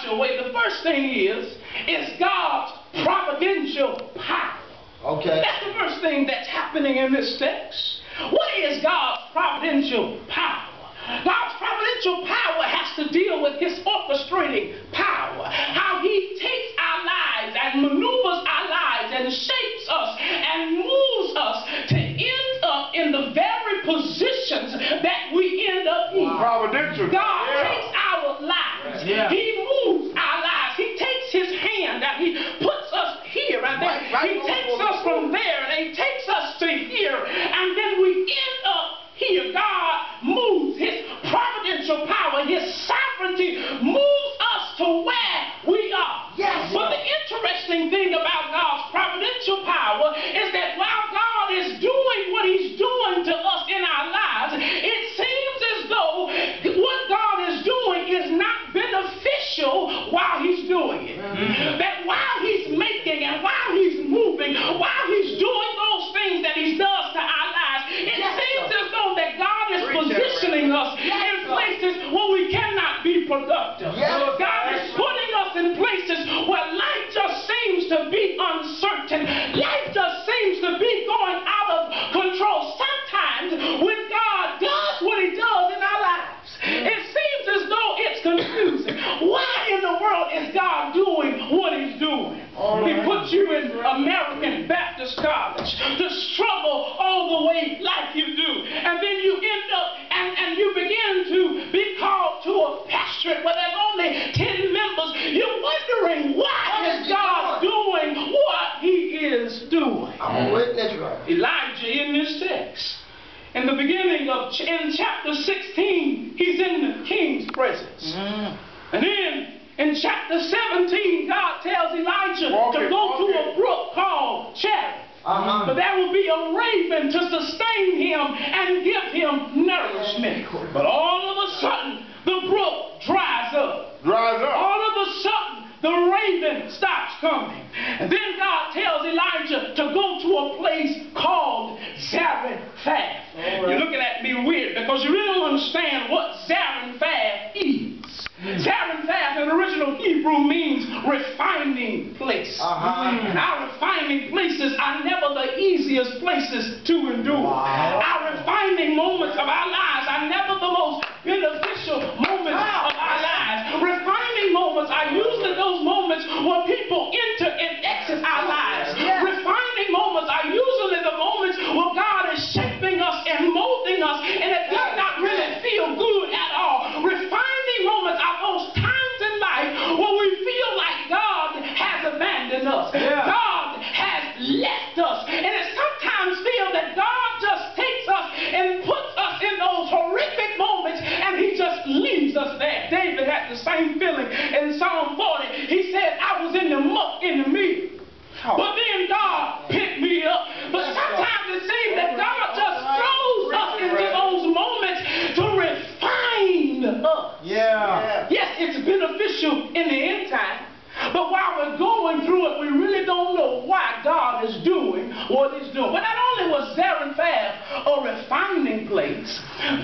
your way, the first thing is God's providential power. Okay. That's the first thing that's happening in this text. What is God's providential power? God's providential power has to deal with his orchestrating power. How he takes our lives and maneuvers our lives and shapes us and moves us to end up in the very positions that we end up in. Providential. God takes our lives. He moves our lives. He takes his hand and he puts us here, and then he takes us from there and he takes us to here, and then we end up here. God moves his providential power, his sovereignty moves us to where we are. Yes. But the interesting thing about God's providential power is that while God is doing what he's doing to us in our lives, it seems as though what God is doing is not beneficial while he's doing it. That while he's making and while he's moving, while he's doing those things that he does to our lives, it seems as though that God is positioning us in places where we cannot be productive. God is putting us in places where life just seems to be uncertain. Life just seems to be going out of control. Sometimes when God does what he does in our lives, it seems as though it's confusing. Why in the world is God doing what he's doing? He puts you in American Baptist College to struggle all the way like you do. And then you end up and you begin to be called to a pastorate where there's only 10 members. You're wondering, why is God doing what he is doing? I'm a witness, right? Elijah in this text, in the beginning of in chapter 16, he's in the king's presence. And then in chapter 17, God tells Elijah to go to a brook called Zarephath. But there will be a raven to sustain him and give him nourishment. But all of a sudden, the brook dries up. All of a sudden, the raven stops coming. And then God tells Elijah to go to a place called Zarephath. You're looking at me weird because you really don't understand what Zarephath is. Zarephath in original Hebrew means refining place. And our refining places are never the easiest places to endure. Our refining moments of our lives are never the most beneficial moments of our lives. Refining moments are usually those moments where people enter and exit our lives. Refining moments are usually the moments where God is shaping us and molding us, and it does not really feel good at all. Refining moments are those times in life where we feel like God has abandoned us. God has left us. And it sometimes feels that God just takes us and puts us in those horrific moments and he just leaves us there. David had the same feeling in Psalm 40. He said, I was in the muck in the mill, but then God picked me up. But sometimes it seems that God just throws us into those moments to refine us. Yes, it's beneficial in the end time. But while we're going through it, we really don't know why God is doing what he's doing. But not only was Zarephath a refining place,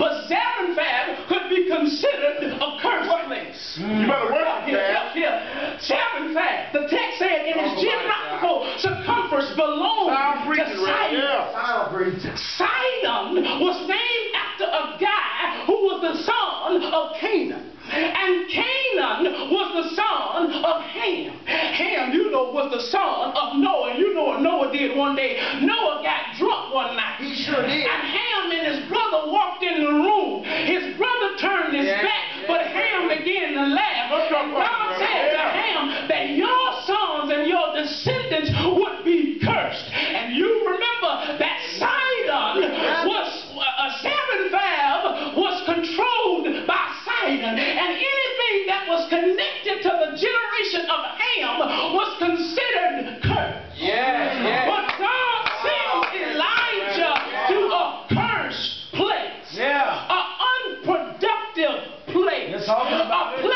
but Zarephath could be considered a cursed place. You better work here. Zarephath, the text said in its geographical circumference belongs to Sidon. Sidon was named after a guy who was the son of Canaan. And Canaan was the son of Ham. Ham, you know, was the son of Noah. And you know what Noah did one day. Noah got drunk one night. He sure did. And Ham and his brother walked in the room. His brother turned his back, but Ham began to laugh. And God said to Ham that your sons and your descendants would be cursed. And you remember that Sidon was, Zarephath was controlled by Sidon. And anything that was connected to the generation of Ham was considered cursed. But God sent Elijah to a cursed place. An unproductive place. A place